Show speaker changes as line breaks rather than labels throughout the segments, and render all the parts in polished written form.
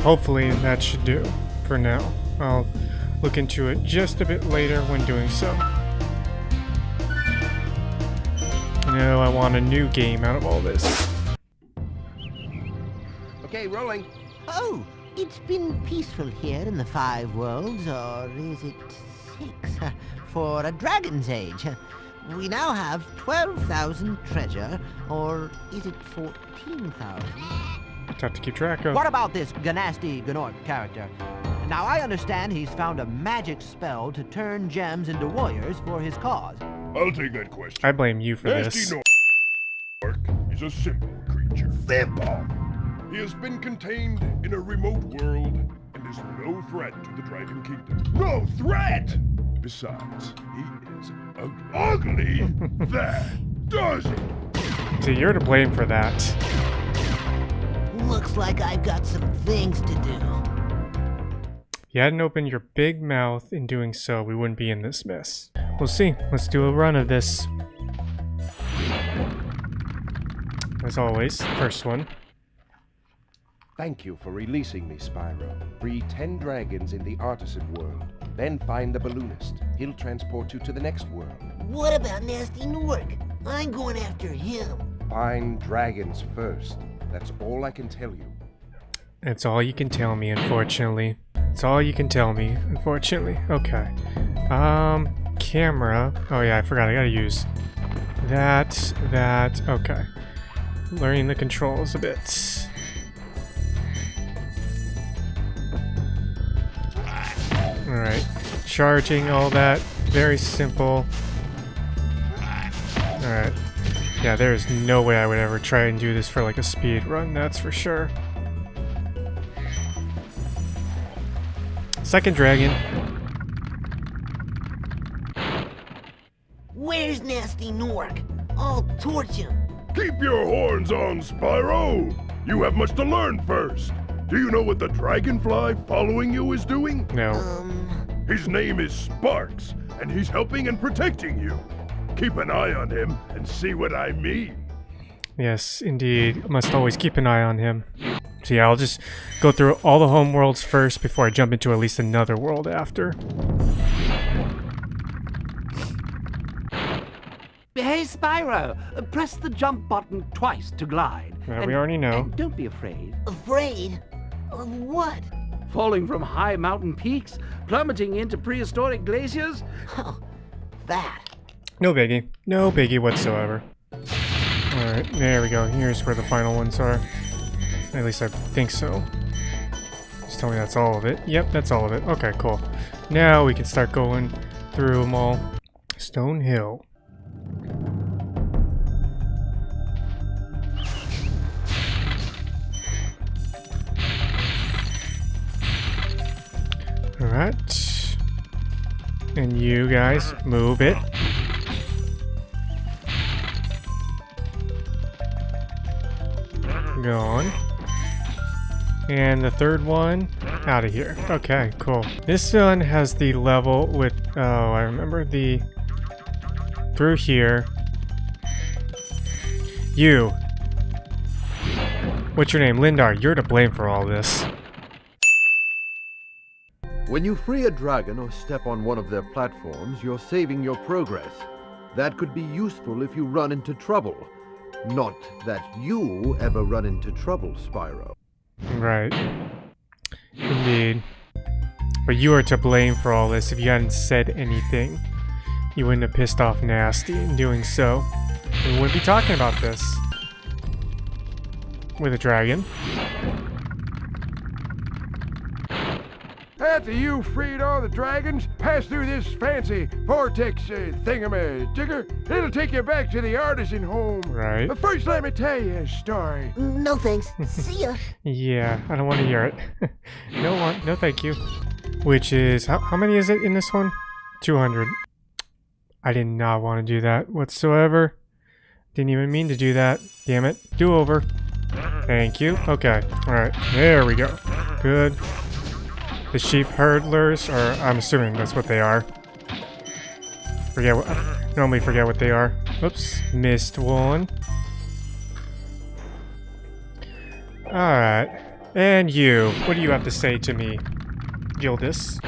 Hopefully that should do for now. I'll look into it just a bit later when doing so. No, I want a new game out of all this.
Okay, rolling.
Oh, it's been peaceful here in the 5 worlds, or is it 6? For a dragon's age. We now have 12,000 treasure, or is it 14,000?
Tough to keep track of.
What about this Ganasty Gnorc character? Now, I understand he's found a magic spell to turn gems into warriors for his cause.
I'll take that question.
I blame you for this.
Nasty Gnorc is a simple creature. Simple! He has been contained in a remote world and is no threat to the Dragon Kingdom. No threat! Besides, he is ugly. Ugly? That does it!
So you're to blame for that.
Looks like I've got some things to do.
If you hadn't opened your big mouth in doing so, we wouldn't be in this mess. We'll see. Let's do a run of this. As always, first one.
Thank you for releasing me, Spyro. Free 10 dragons in the artisan world. Then find the balloonist. He'll transport you to the next world.
What about Nasty Gnorc? I'm going after him.
Find dragons first. That's all I can tell you.
It's all you can tell me, unfortunately. It's all you can tell me, unfortunately. Okay. Camera. Oh yeah, I forgot. I gotta use that. Okay. Learning the controls a bit. Alright. Charging, all that. Very simple. Alright. Yeah, there's no way I would ever try and do this for like a speed run, that's for sure. Second dragon.
Where's Nasty Gnorc? I'll torch him.
Keep your horns on, Spyro! You have much to learn first. Do you know what the dragonfly following you is doing?
No.
His name is Sparks, and he's helping and protecting you. Keep an eye on him and see what I mean.
Yes, indeed. Must always keep an eye on him. So yeah, I'll just go through all the home worlds first before I jump into at least another world after.
Hey, Spyro, press the jump button twice to glide.
We already know.
And don't be afraid.
Afraid? Of what?
Falling from high mountain peaks, plummeting into prehistoric glaciers.
Oh, that.
No biggie. No biggie whatsoever. Alright, there we go. Here's where the final ones are. At least I think so. Just tell me that's all of it. Yep, that's all of it. Okay, cool. Now we can start going through them all. Stone Hill. Alright. And you guys, move it. Gone. And the third one, out of here. Okay, cool. This one has the level with, oh, I remember the, through here. You. What's your name? Lindar, you're to blame for all this.
When you free a dragon or step on one of their platforms, you're saving your progress. That could be useful if you run into trouble. Not that you ever run into trouble, Spyro.
Right. Indeed. But you are to blame for all this. If you hadn't said anything, you wouldn't have pissed off Nasty in doing so. We wouldn't be talking about this. With a dragon.
After you freed all the dragons, pass through this fancy vortex thingamajigger. It'll take you back to the artisan home.
Right.
But first, let me tell you a story.
No thanks. See ya.
Yeah, I don't want to hear it. No thank you. Which is, how many is it in this one? 200. I did not want to do that whatsoever. Didn't even mean to do that. Damn it. Do over. Thank you. Okay. Alright. There we go. Good. The sheep hurdlers, or I'm assuming that's what they are. Normally forget what they are. Oops, missed one. Alright. And you, what do you have to say to me, Gildas?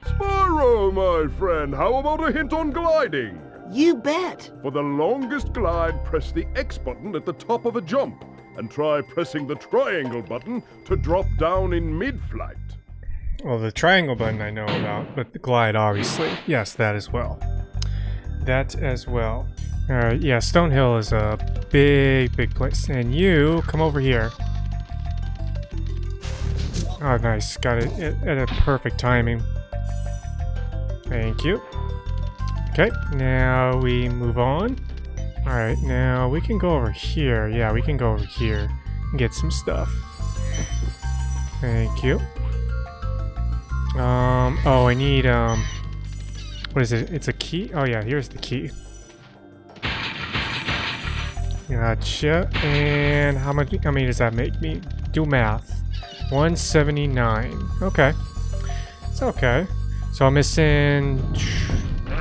Spyro, my friend, how about a hint on gliding?
You bet.
For the longest glide, press the X button at the top of a jump, and try pressing the triangle button to drop down in mid-flight.
Well, the triangle button I know about, but the glide, obviously. Yes, that as well. That as well. Alright, yeah, Stonehill is a big place. And you, come over here. Oh, nice. Got it at a perfect timing. Thank you. Okay, now we move on. Alright, now we can go over here. Yeah, we can go over here and get some stuff. Thank you. Oh, I need, what is it? It's a key? Oh yeah, here's the key. Gotcha. And how many does that make me? Do math. 179. Okay. It's okay. So I'm missing,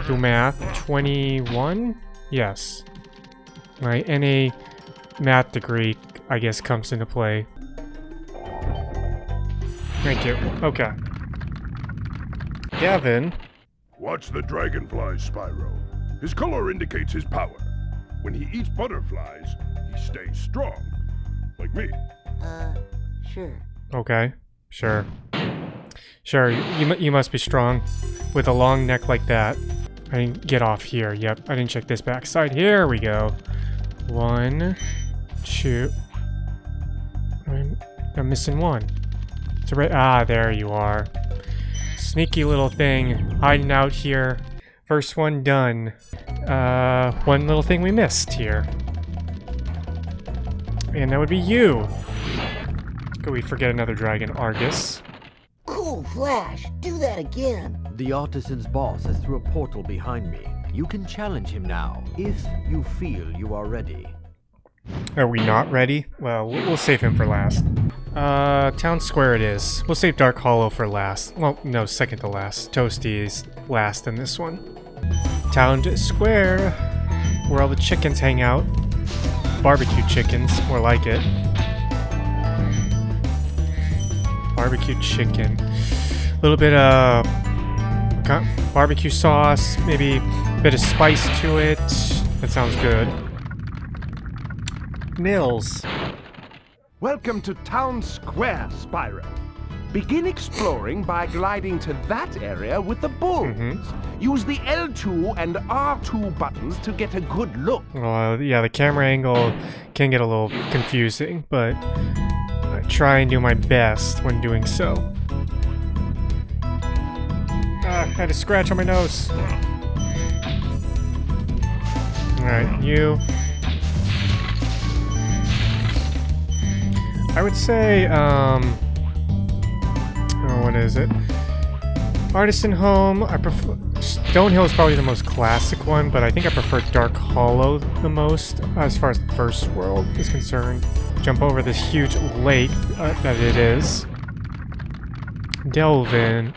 do math, 21? Yes. My NA math degree, I guess, comes into play. Thank you. Okay. Gavin.
Watch the dragonfly, Spyro. His color indicates his power. When he eats butterflies, he stays strong. Like me.
Sure.
Okay. Sure. Sure, you must be strong. With a long neck like that. I didn't get off here. Yep, I didn't check this backside. Here we go. 1, 2. I'm missing one. It's right. Ah, there you are. Sneaky little thing hiding out here. First one done. One little thing we missed here. And that would be you. Could we forget another dragon, Argus?
Cool Flash, do that again.
The artisan's boss has through a portal behind me. You can challenge him now, if you feel you are ready.
Are we not ready? Well, we'll save him for last. Town Square it is. We'll save Dark Hollow for last. Well, no, second to last. Toasty is last in this one. Town Square, where all the chickens hang out. Barbecue chickens, more like it. Barbecue chicken. A little bit of barbecue sauce, maybe a bit of spice to it. That sounds good. Nils.
Welcome to Town Square, Spyro. Begin exploring by gliding to that area with the bulls. Use the L2 and R2 buttons to get a good look.
Well, yeah, the camera angle can get a little confusing, but I try and do my best when doing so. I had a scratch on my nose. Alright, you. I would say, oh, what is it? Artisan Home. I prefer Stonehill is probably the most classic one, but I think I prefer Dark Hollow the most as far as the first world is concerned. Jump over this huge lake that it is. Devlin.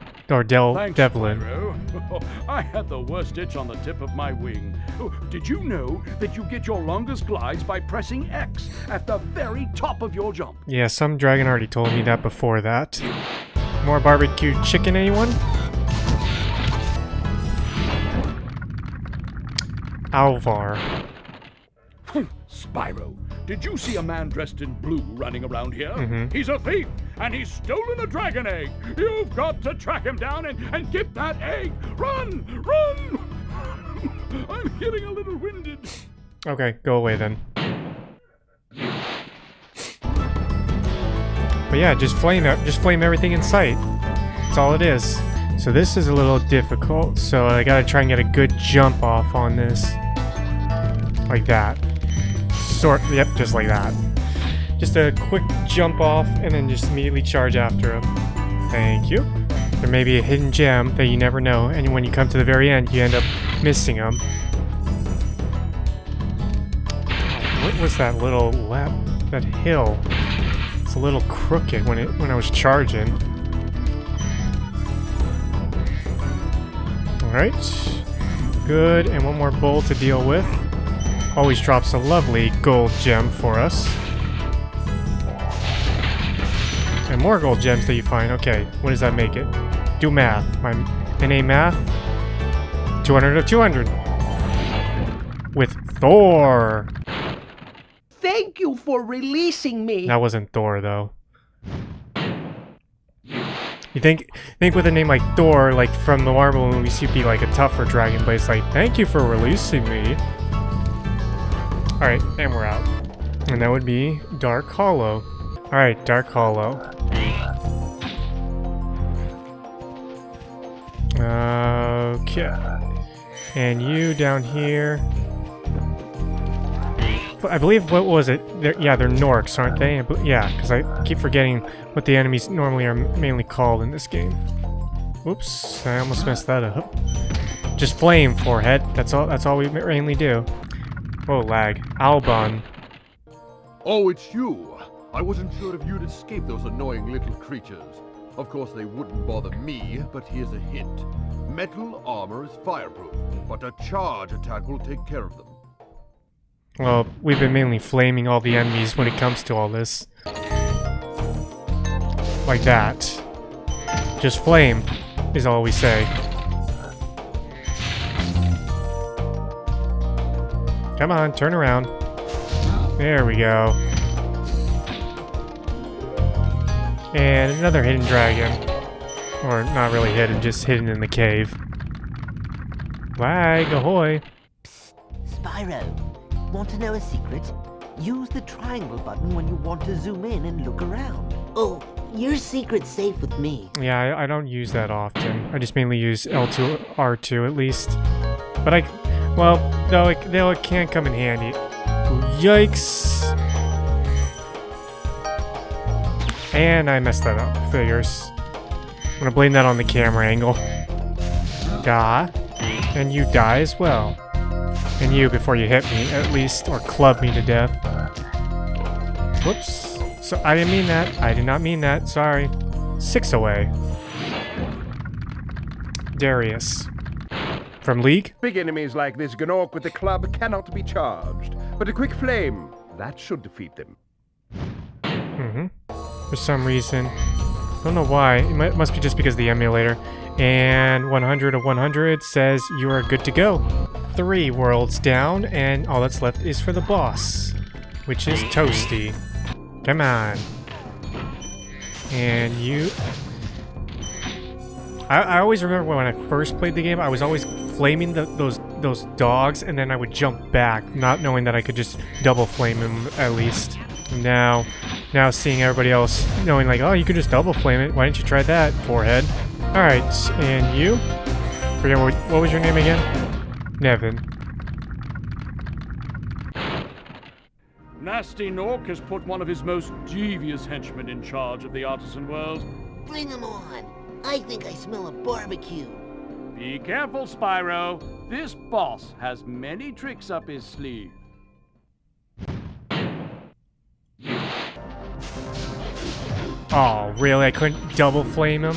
I had the worst itch on the tip of my wing. Oh, did you know that you get your longest glides by pressing X at the very top of your jump?
Yeah, some dragon already told me that before that. More barbecue chicken, anyone? Alvar.
Spyro, did you see a man dressed in blue running around here? He's a thief, and he's stolen a dragon egg. You've got to track him down and get that egg. Run! Run! I'm getting a little winded.
Okay, go away then. But yeah, just flame everything in sight. That's all it is. So this is a little difficult, so I gotta try and get a good jump off on this. Like that. Yep, just like that. Just a quick jump off and then just immediately charge after him. Thank you. There may be a hidden gem that you never know, and when you come to the very end, you end up missing them. What was that little that hill? It's a little crooked when I was charging. Alright. Good, and one more bull to deal with. Always drops a lovely gold gem for us. And more gold gems that you find. Okay, what does that make it? Do math. My NA math. 200 of 200. With Thor.
Thank you for releasing me.
That wasn't Thor, though. You think with a name like Thor, like from the Marvel movies, you'd be like a tougher dragon, but it's like, thank you for releasing me. Alright, and we're out. And that would be Dark Hollow. Alright, Dark Hollow. Okay. And you down here. I believe, what was it? Yeah, they're Norks, aren't they? Yeah, because I keep forgetting what the enemies normally are mainly called in this game. Whoops, I almost messed that up. Just flame, forehead. That's all we mainly do. Whoa, lag. Albon.
Oh, it's you! I wasn't sure if you'd escape those annoying little creatures. Of course, they wouldn't bother me, but here's a hint. Metal armor is fireproof, but a charge attack will take care of them.
Well, we've been mainly flaming all the enemies when it comes to all this. Like that. Just flame is all we say. Come on, turn around. There we go. And another hidden dragon. Or not really hidden, just hidden in the cave. Lag, ahoy.
Psst, Spyro. Want to know a secret? Use the triangle button when you want to zoom in and look around.
Oh, your secret's safe with me.
Yeah, I don't use that often. I just mainly use L2, R2 at least. But well, no, it can come in handy. Yikes! And I messed that up. Figures. I'm gonna blame that on the camera angle. Die. And you die as well. And you before you hit me, at least, or club me to death. Whoops. So I didn't mean that. I did not mean that. Sorry. 6 away. Darius. From League?
Big enemies like this Gnorc with the club cannot be charged, but a quick flame, that should defeat them.
For some reason. Don't know why. It must be just because of the emulator. And 100 of 100 says you are good to go. 3 worlds down, and all that's left is for the boss, which is Toasty. Come on. And you... I always remember when I first played the game, I was always flaming those dogs, and then I would jump back, not knowing that I could just double flame them at least. Now seeing everybody else knowing like, oh, you could just double flame it. Why didn't you try that, forehead? Alright, and you? Forget what was your name again? Nevin.
Nasty Nork has put one of his most devious henchmen in charge of the artisan world.
Bring him on. I think I smell a barbecue.
Be careful, Spyro. This boss has many tricks up his sleeve.
Oh, really? I couldn't double flame him?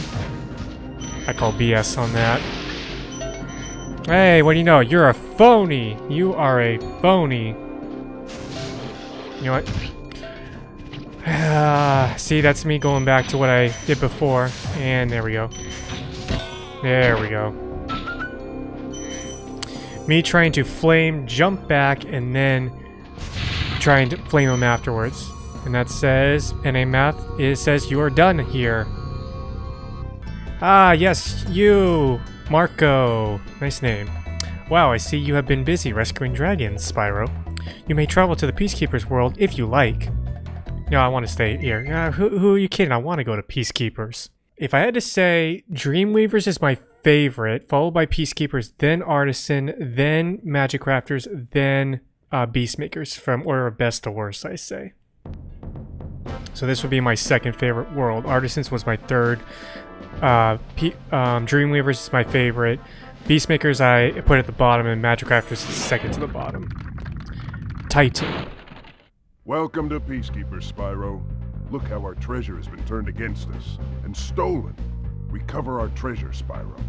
I call BS on that. Hey, what do you know? You're a phony! You are a phony. You know what? See, that's me going back to what I did before. And there we go. There we go. Me trying to flame, jump back, and then trying to flame him afterwards. And that says, NA Math, it says you are done here. Ah, yes, you! Marco. Nice name. Wow, I see you have been busy rescuing dragons, Spyro. You may travel to the Peacekeeper's world if you like. No, I want to stay here. Who are you kidding? I want to go to Peacekeepers. If I had to say, Dreamweavers is my favorite, followed by Peacekeepers, then Artisan, then Magic Crafters, then Beastmakers, from order of best to worst, I say. So this would be my second favorite world. Artisans was my third. Dreamweavers is my favorite. Beastmakers I put at the bottom, and Magic Crafters is second to the bottom. Titan.
Welcome to Peacekeepers, Spyro. Look how our treasure has been turned against us and stolen. Recover our treasure, Spyro.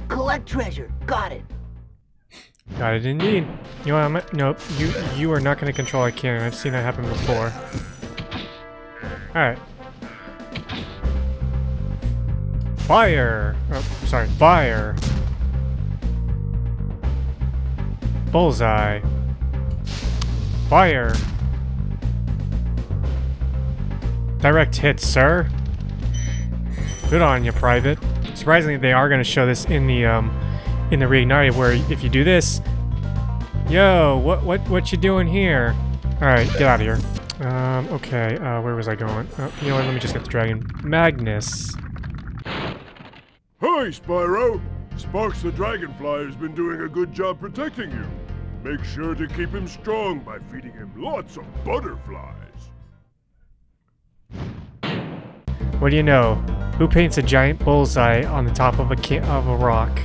Collect treasure. Got it.
Got it indeed. You know what, nope, you are not going to control a cannon. I've seen that happen before. Alright. Fire! Oh, sorry, fire! Bullseye. Fire! Direct hit, sir. Good on you, Private. Surprisingly, they are going to show this in the reignited, where if you do this, yo, what you doing here? All right, get out of here. Okay, where was I going? You know what? Let me just get the dragon. Magnus.
Hi, Spyro. Sparks the Dragonfly has been doing a good job protecting you. Make sure to keep him strong by feeding him lots of butterflies.
What do you know? Who paints a giant bullseye on the top of a rock?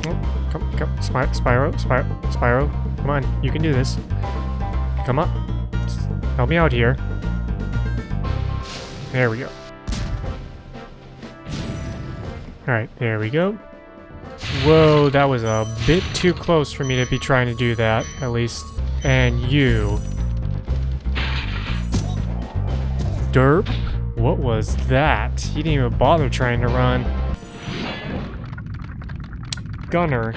Oh, come, Spyro, come on, you can do this. Come on, help me out here. There we go. All right, there we go. Whoa, that was a bit too close for me to be trying to do that, at least. And you. Derp? What was that? He didn't even bother trying to run. Gunner.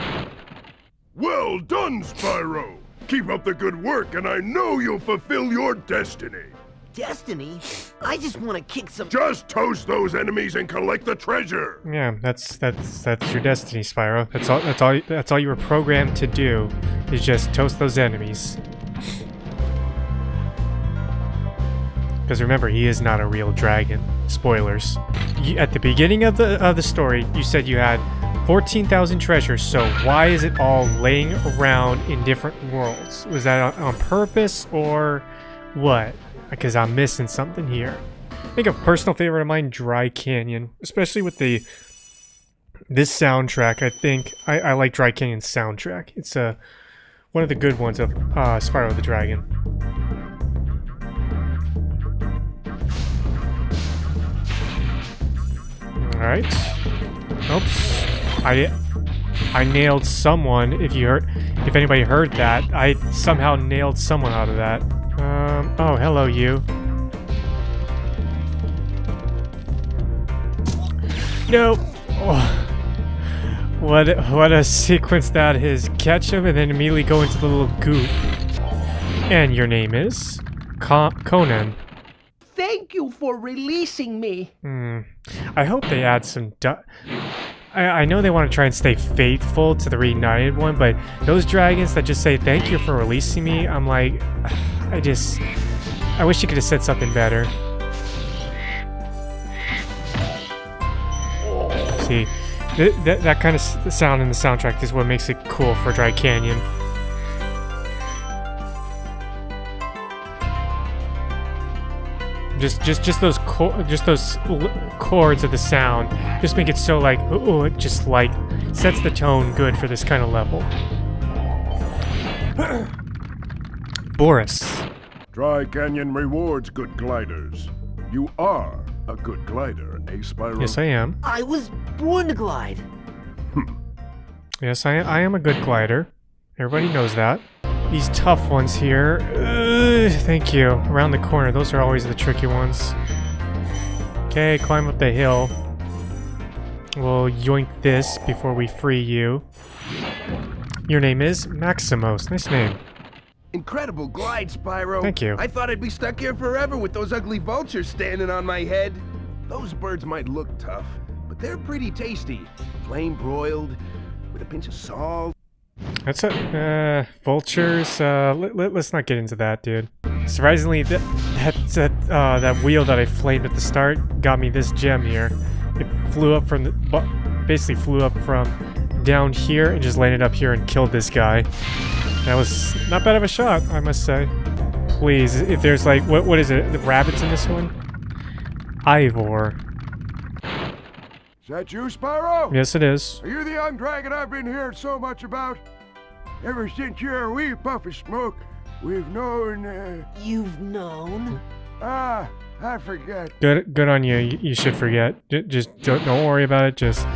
Well done, Spyro. Keep up the good work, and I know you'll fulfill your destiny.
Destiny? I just want to kick some...
Just toast those enemies and collect the treasure.
Yeah, that's your destiny, Spyro. That's all you were programmed to do, is just toast those enemies. Because remember, he is not a real dragon. Spoilers. At the beginning of the story, you said you had 14,000 treasures, so why is it all laying around in different worlds? Was that on purpose, or what? Because I'm missing something here. I think a personal favorite of mine, Dry Canyon. Especially with this soundtrack, I think. I like Dry Canyon's soundtrack. It's one of the good ones of Spyro the Dragon. Alright. Oops. I nailed someone. If anybody heard that, I somehow nailed someone out of that. Oh, hello, you. Nope. Oh. What a sequence that is. Catch him and then immediately go into the little goop. And your name is? Conan.
Thank you for releasing me.
I hope they add some... I know they want to try and stay faithful to the reunited one, but those dragons that just say thank you for releasing me, I'm like... I wish you could have said something better. See, that kind of sound in the soundtrack is what makes it cool for Dry Canyon. Just those chords of the sound just make it so like it just like sets the tone good for this kind of level. Boris.
Dry Canyon rewards good gliders. You are a good glider, eh, Spyro?
Yes, I am.
I was born to glide.
Yes, I am a good glider. Everybody knows that. These tough ones here. Thank you. Around the corner, those are always the tricky ones. Okay, climb up the hill. We'll yoink this before we free you. Your name is Maximos. Nice name.
Incredible glide, Spyro.
Thank you.
I thought I'd be stuck here forever with those ugly vultures standing on my head. Those birds might look tough, but they're pretty tasty. Flame broiled, with a pinch of salt.
That's vultures. Let's not get into that, dude. Surprisingly, that wheel that I flamed at the start got me this gem here. It flew up from basically flew up from down here and just landed up here and killed this guy. That was not bad of a shot, I must say. Please, if there's like what is it? The rabbits in this one? Ivor.
Is that you, Spyro?
Yes, it is.
Are you the young dragon I've been hearing so much about? Ever since you're a wee puff of smoke, we've known,
You've known?
I forget.
Good on you. You should forget. Just don't worry about it. Just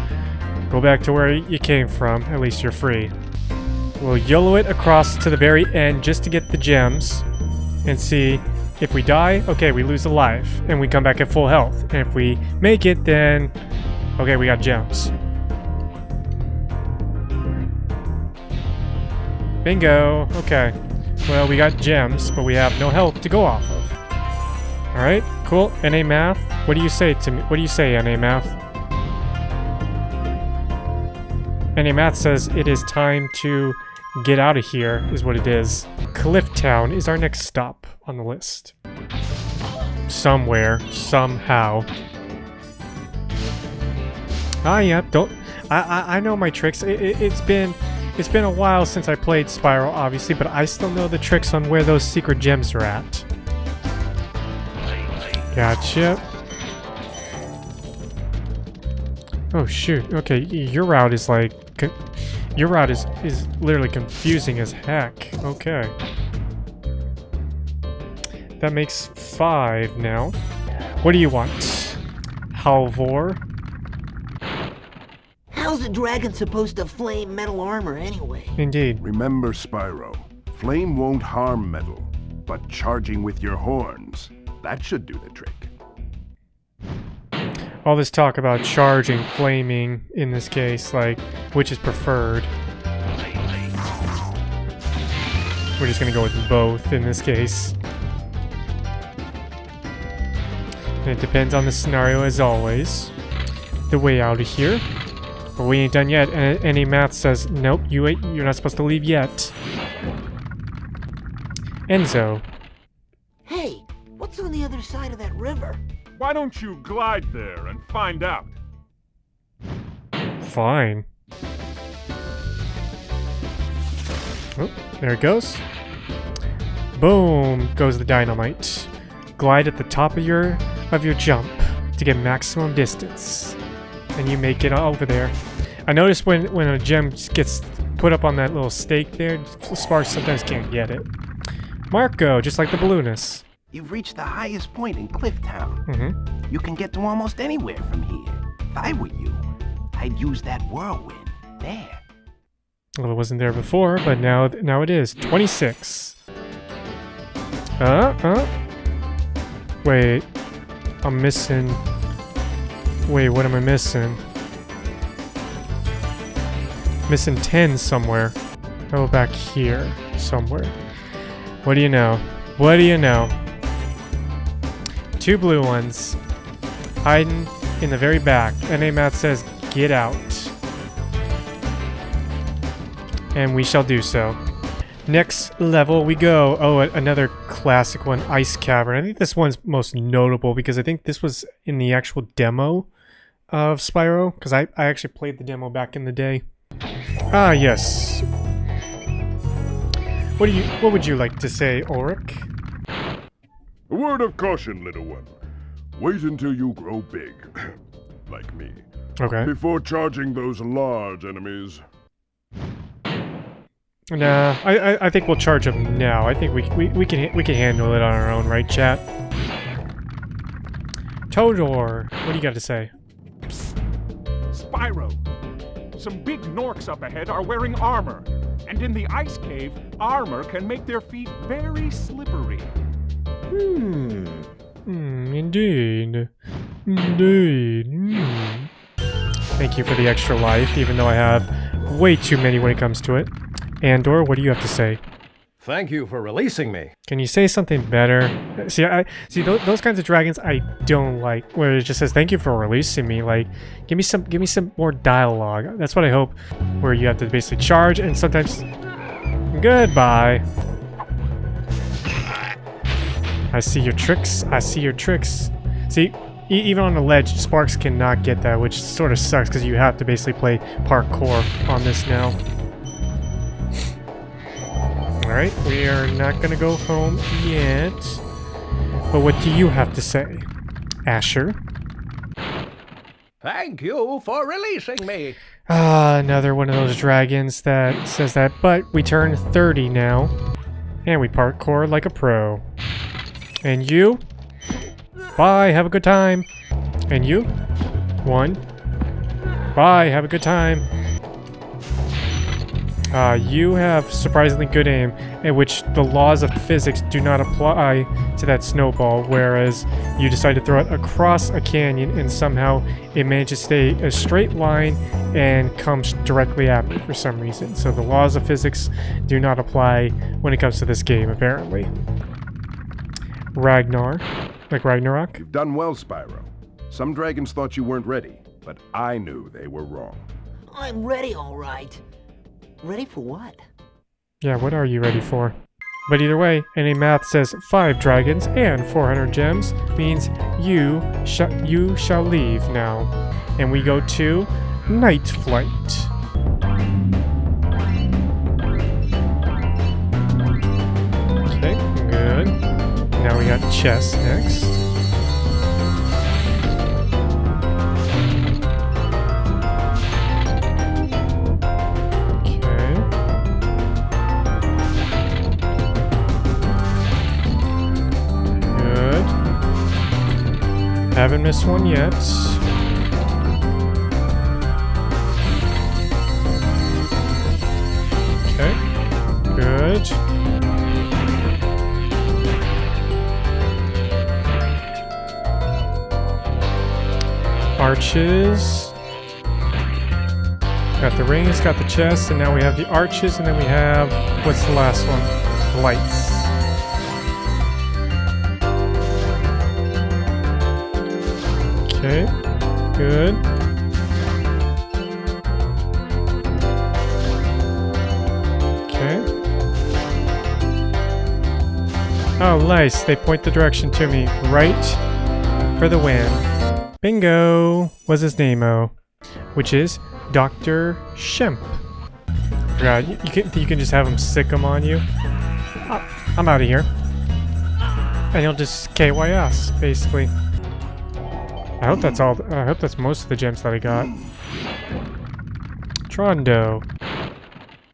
go back to where you came from. At least you're free. We'll YOLO it across to the very end just to get the gems and see If we die, okay, we lose a life, and we come back at full health. And if we make it, then... okay, we got gems. Bingo! Okay. Well, we got gems, but we have no health to go off of. Alright, cool. NA Math, what do you say to me? What do you say, NA Math? NA Math says it is time to get out of here, is what it is. Clifftown is our next stop on the list. Somewhere, somehow. Ah, yeah, don't... I know my tricks. It's been a while since I played Spyro, obviously, but I still know the tricks on where those secret gems are at. Gotcha. Oh, shoot. Okay, your route is like... your route is literally confusing as heck. Okay. That makes 5 now. What do you want? Halvor?
How's a dragon supposed to flame metal armor anyway?
Indeed.
Remember, Spyro, flame won't harm metal, but charging with your horns, that should do the trick.
All this talk about charging, flaming, in this case, like, which is preferred. We're just gonna go with both in this case. And it depends on the scenario as always. The way out of here. But we ain't done yet. And any math says, nope, you're not supposed to leave yet. Enzo.
Hey, what's on the other side of that river?
Why don't you glide there and find out?
Fine. Oh, there it goes. Boom goes the dynamite. Glide at the top of your jump to get maximum distance. And you make it over there. I noticed when a gem gets put up on that little stake there, Sparks sometimes can't get it. Marco, just like the balloonist.
You've reached the highest point in Clifftown.
Mm-hmm.
You can get to almost anywhere from here. If I were you, I'd use that whirlwind there.
Well, it wasn't there before, but now it is. 26. Wait. I'm missing... Wait, what am I missing? Missing 10 somewhere. Oh, back here somewhere. What do you know? What do you know? 2 blue ones. Hiding in the very back. NA Math says, get out. And we shall do so. Next level we go. Oh, another classic one, Ice Cavern. I think this one's most notable because I think this was in the actual demo of Spyro. Because I actually played the demo back in the day. Ah, yes. What would you like to say, Ulrich?
A word of caution, little one. Wait until you grow big, like me,
Okay.
before charging those large enemies.
Nah, I think we'll charge them now. I think we can handle it on our own, right, chat? Todor, what do you got to say?
Spyro, some big Norks up ahead are wearing armor. And in the ice cave, armor can make their feet very slippery.
Indeed. Indeed. Thank you for the extra life, even though I have way too many when it comes to it. Andor, what do you have to say?
Thank you for releasing me.
Can you say something better? See, those kinds of dragons I don't like, where it just says thank you for releasing me. Like, give me some more dialogue. That's what I hope. Where you have to basically charge and sometimes goodbye. I see your tricks. I see your tricks. See, even on the ledge, Sparks cannot get that, which sort of sucks because you have to basically play parkour on this now. Alright, we are not gonna go home yet. But what do you have to say, Asher?
Thank you for releasing me.
Ah, another one of those dragons that says that. But we turn 30 now. And we parkour like a pro. And you? Bye, have a good time. And you? 1. Bye, have a good time. You have surprisingly good aim, in which the laws of physics do not apply to that snowball, whereas you decide to throw it across a canyon and somehow it manages to stay a straight line and comes directly at me for some reason. So the laws of physics do not apply when it comes to this game, apparently. Ragnar, like Ragnarok.
You've done well, Spyro. Some dragons thought you weren't ready, but I knew they were wrong.
I'm ready, all right. Ready for what?
Yeah, what are you ready for? But either way, any math says 5 dragons and 400 gems means you shall leave now. And we go to Night Flight. Okay, good. Now we got chess next. Haven't missed one yet. Okay, good. Arches. Got the rings, got the chest, and now we have the arches, and then we have, what's the last one? Lights. Okay, good. Okay. Oh, nice. They point the direction to me. Right for the win. Bingo! Was his name-o? Which is Dr. Shemp. Forgot, you can just have him sick them on you. I'm out of here. And he'll just KY us, basically. I hope that's all. I hope that's most of the gems that I got. Trondo.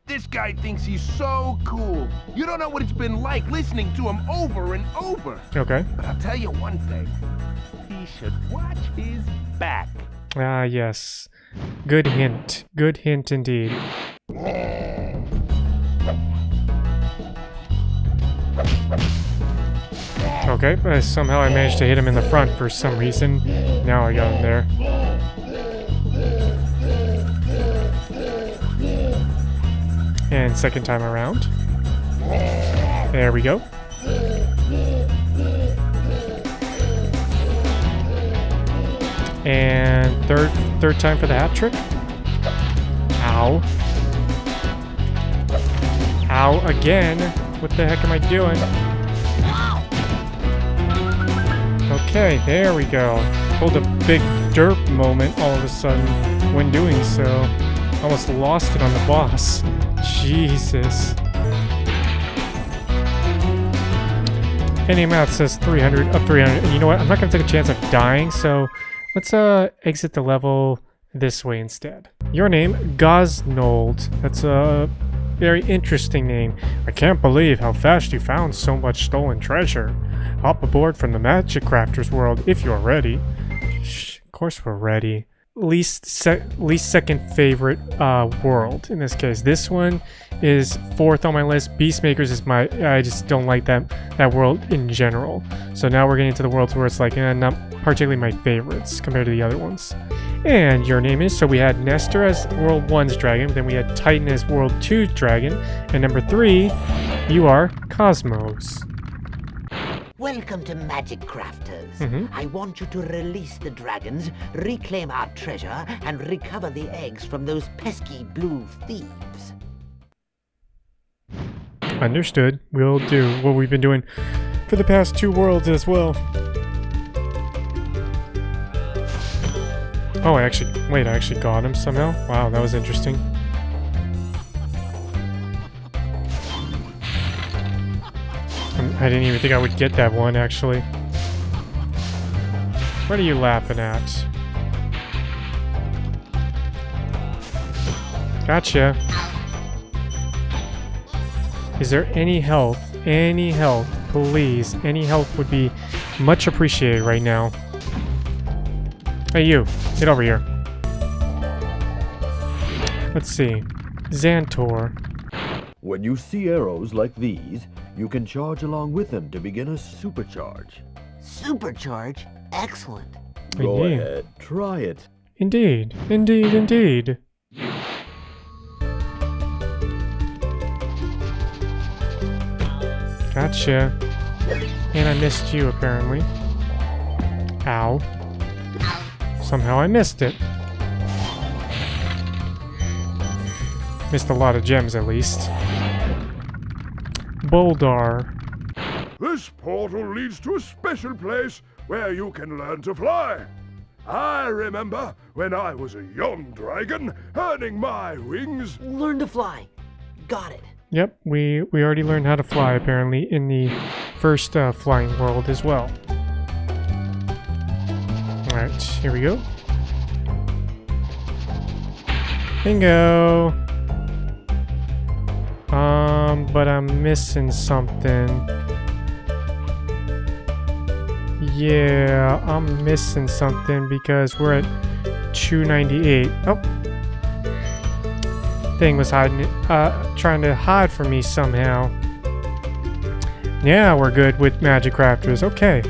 This guy thinks he's so cool. You don't know what it's been like listening to him over and over.
Okay.
But I'll tell you one thing. He should watch his back.
Ah, yes. Good hint. Good hint indeed. Okay, but somehow I managed to hit him in the front for some reason. Now I got him there. And second time around. There we go. And third time for the hat trick. Ow. Ow again. What the heck am I doing? Okay, there we go. Pulled a big derp moment all of a sudden when doing so. Almost lost it on the boss. Jesus. Any amount says 300 of 300. And you know what? I'm not going to take a chance of dying, so let's exit the level this way instead. Your name, Gosnold. That's a very interesting name. I can't believe how fast you found so much stolen treasure. Hop aboard from the Magic Crafters world if you're ready. Shh, of course we're ready. Least second favorite world in this case. This one is 4th on my list. Beastmakers is I just don't like that world in general. So now we're getting to the worlds where it's like not particularly my favorites compared to the other ones. And your name is, so we had Nestor as World 1's dragon, then we had Titan as World 2's dragon, and number 3, you are Cosmos.
Welcome to Magic Crafters. I want you to release the dragons, reclaim our treasure, and recover the eggs from those pesky blue thieves.
Understood. We'll do what we've been doing for the past 2 worlds as well. Oh, I actually got him somehow? Wow, that was interesting. I didn't even think I would get that one, actually. What are you laughing at? Gotcha. Is there any health? Any health, please. Any health would be much appreciated right now. Hey, you. Get over here. Let's see. Xantor.
When you see arrows like these, you can charge along with them to begin a supercharge.
Supercharge? Excellent.
Go
Indeed.
ahead, try it.
Indeed. Indeed, indeed. Gotcha. And I missed you, apparently. Ow. Somehow I missed it. Missed a lot of gems, at least. Boldar.
This portal leads to a special place where you can learn to fly. I remember when I was a young dragon, earning my wings.
Learn to fly. Got it.
Yep, we already learned how to fly, apparently, in the first flying world as well. Alright, here we go. Bingo! But I'm missing something. Yeah, I'm missing something because we're at 298. Oh! Thing was hiding, trying to hide from me somehow. Yeah, we're good with magic crafters. Okay,